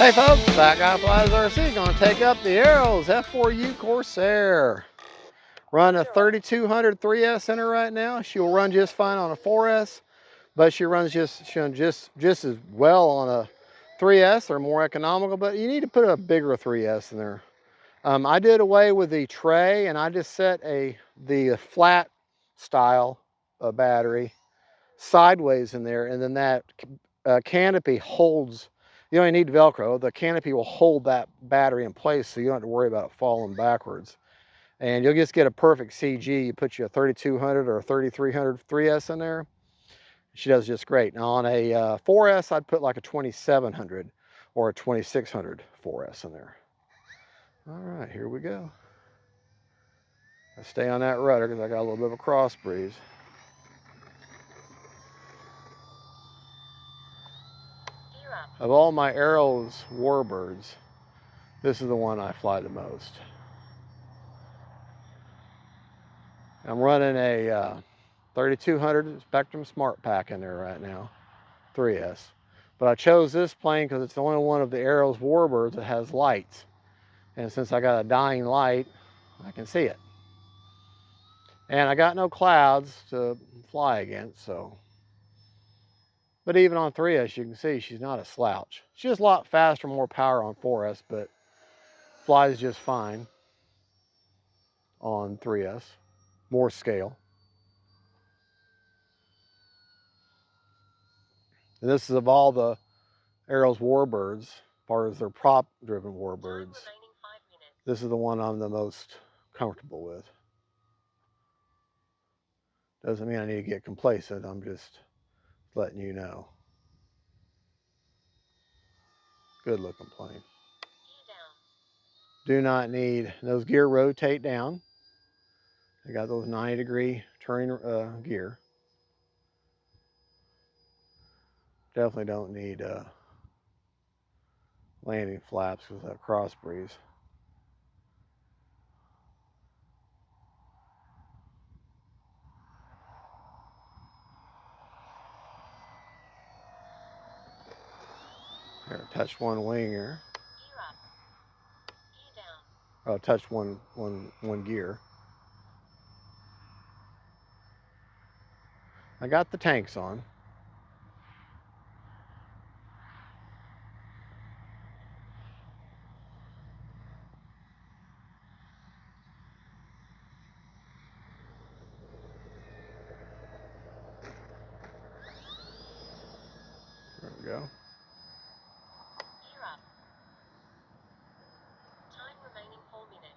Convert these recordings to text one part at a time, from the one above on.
Hey folks, Fat Guy Flies RC going to take up the Arrows F4U CORSAIR. Run a 3200 3S in her right now. She'll run just fine on a 4S, but she runs just as well on a 3S or more economical, but you need to put a bigger 3S in there. I did away with the tray and I just set the flat style battery sideways in there, and then that canopy holds. You don't need Velcro. The canopy will hold that battery in place, so you don't have to worry about it falling backwards. And you'll just get a perfect CG. You put you a 3200 or a 3300 3S in there. She does just great. Now on a 4S, I'd put like a 2700 or a 2600 4S in there. All right, here we go. I stay on that rudder because I got a little bit of a cross breeze. Of all my Arrows warbirds, this is the one I fly the most. I'm running a 3200 Spectrum Smart Pack in there right now, 3S. But I chose this plane because it's the only one of the Arrows warbirds that has lights. And since I got a dying light, I can see it. And I got no clouds to fly against, so. But even on 3S, you can see she's not a slouch. She's just a lot faster, more power on 4S, but flies just fine on 3S. More scale. And this is of all the Arrows warbirds, as far as their prop-driven warbirds, this is the one I'm the most comfortable with. Doesn't mean I need to get complacent, I'm just letting you know. Good looking plane. Do not need, those gear rotate down. I got those 90-degree turning gear. Definitely don't need landing flaps with that cross breeze. Here, touch one wing here. Oh, touch one gear. I got the tanks on. There we go. Time remaining 4 minutes.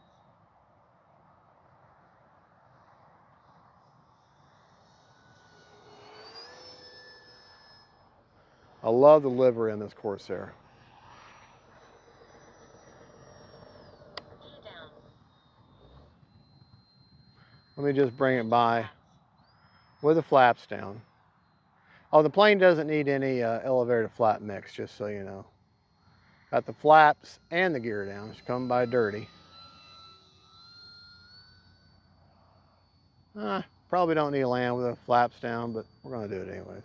I love the livery in this Corsair. Let me just bring it by with the flaps down. Oh, the plane doesn't need any elevator flap mix, just so you know. Got the flaps and the gear down. It's coming by dirty. Probably don't need to land with the flaps down, but we're going to do it anyways.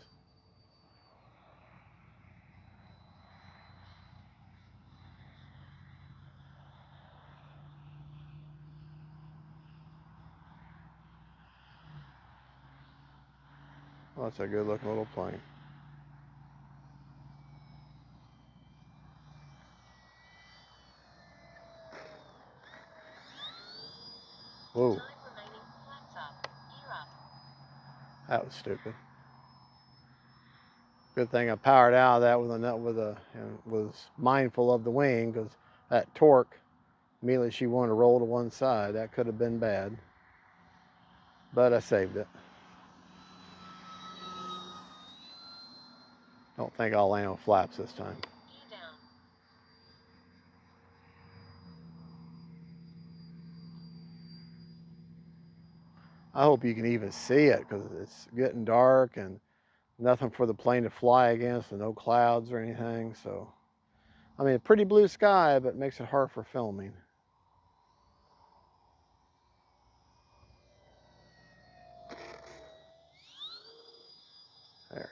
Well, that's a good looking little plane. Whoa. That was stupid. Good thing I powered out of that and was mindful of the wing, because that torque, immediately she wanted to roll to one side. That could have been bad, but I saved it. Don't think I'll land with flaps this time. I hope you can even see it, because it's getting dark and nothing for the plane to fly against and no clouds or anything. So, I mean, a pretty blue sky, but it makes it hard for filming. There.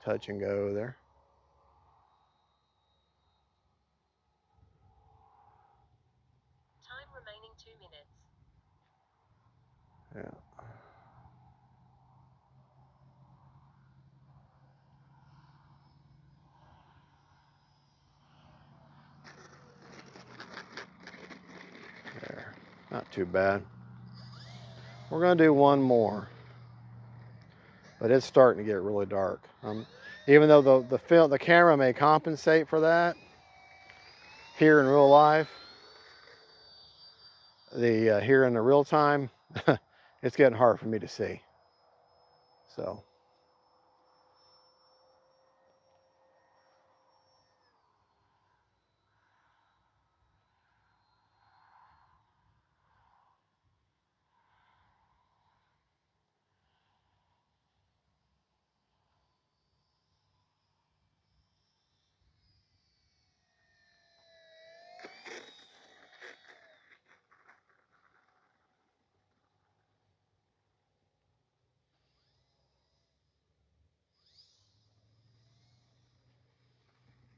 touch and go there. Time remaining 2 minutes. Yeah. There. Not too bad. We're going to do one more. But it's starting to get really dark. Even though the camera may compensate for that here in real life, here in the real time, it's getting hard for me to see. So.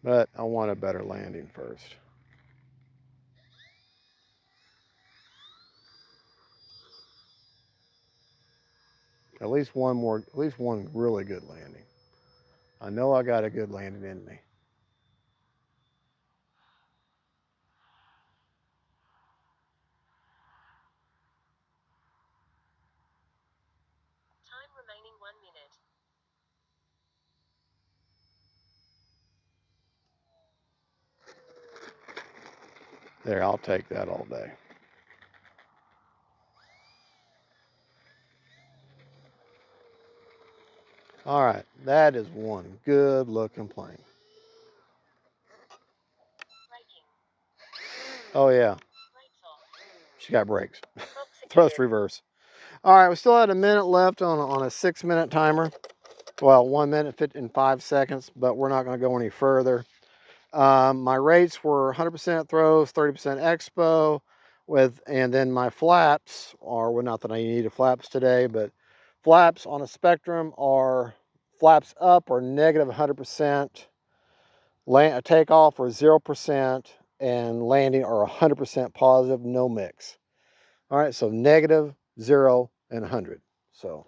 But I want a better landing first. At least one really good landing. I know I got a good landing in me. Time remaining 1 minute. There, I'll take that all day. All right, that is one good looking plane. Braking. Oh yeah, Brakes off. she got brakes. Props Thrust again. reverse. All right, we still had a minute left on a 6-minute timer. Well, 1 minute and 5 seconds, but we're not going to go any further. My rates were 100% throws, 30% expo, and then my flaps are, well, not that I needed flaps today, but flaps on a spectrum are flaps up or negative 100%, takeoff or 0%, and landing are 100% positive, no mix. All right, so negative, 0, and 100. So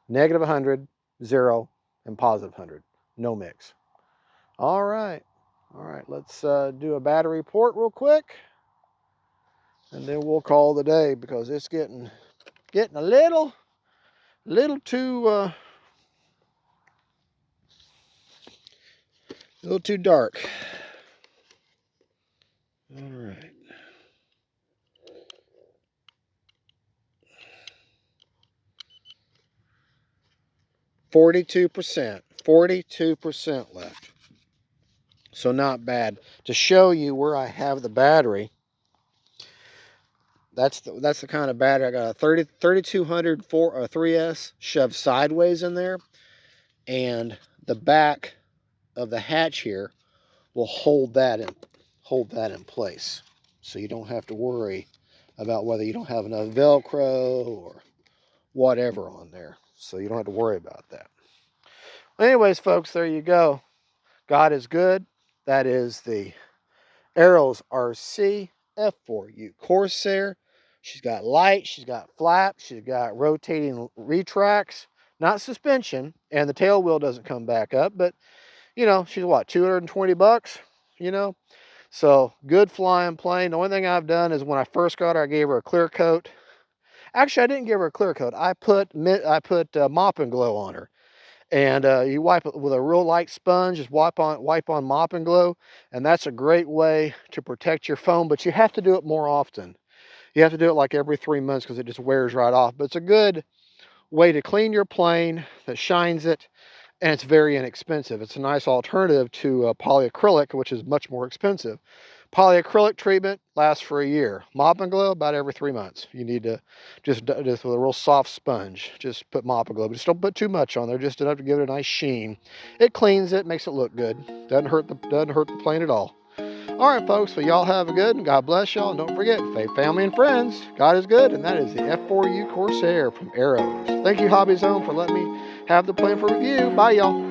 negative 100, 0, and positive 100, no mix. All right, let's do a battery report real quick, and then we'll call the day because it's getting a little too dark. All right. Forty-two percent left. So not bad. To show you where I have the battery, that's the kind of battery I got. A 3200 3S shoved sideways in there, and the back of the hatch here will hold that in place, so you don't have to worry about whether you don't have enough Velcro or whatever on there. So you don't have to worry about that. Anyways, folks, there you go. God is good. That is the Arrows RC F4U Corsair. She's got light, she's got flaps, she's got rotating retracts, not suspension, and the tail wheel doesn't come back up, but you know, she's what, 220 bucks, you know? So good flying plane. The only thing I've done is when I first got her, I gave her a clear coat. Actually, I didn't give her a clear coat. I put mop and glow on her, and you wipe it with a real light sponge. Just wipe on mop and glow, and that's a great way to protect your foam. But you have to do it more often. You have to do it like every 3 months because it just wears right off. But it's a good way to clean your plane that shines it, and it's very inexpensive. It's a nice alternative to polyacrylic, which is much more expensive. Polyacrylic treatment lasts for a year. Mop and glow about every 3 months. You need to just with a real soft sponge, just put mop and glow, but just don't put too much on there, just enough to give it a nice sheen. It cleans it, makes it look good. Doesn't hurt the plane at all. All right, folks, so y'all have a good, and God bless y'all. And don't forget, faith, family, and friends, God is good, and that is the F4U Corsair from Arrows. Thank you, HOBBYZONE, for letting me have the plane for review. Bye, y'all.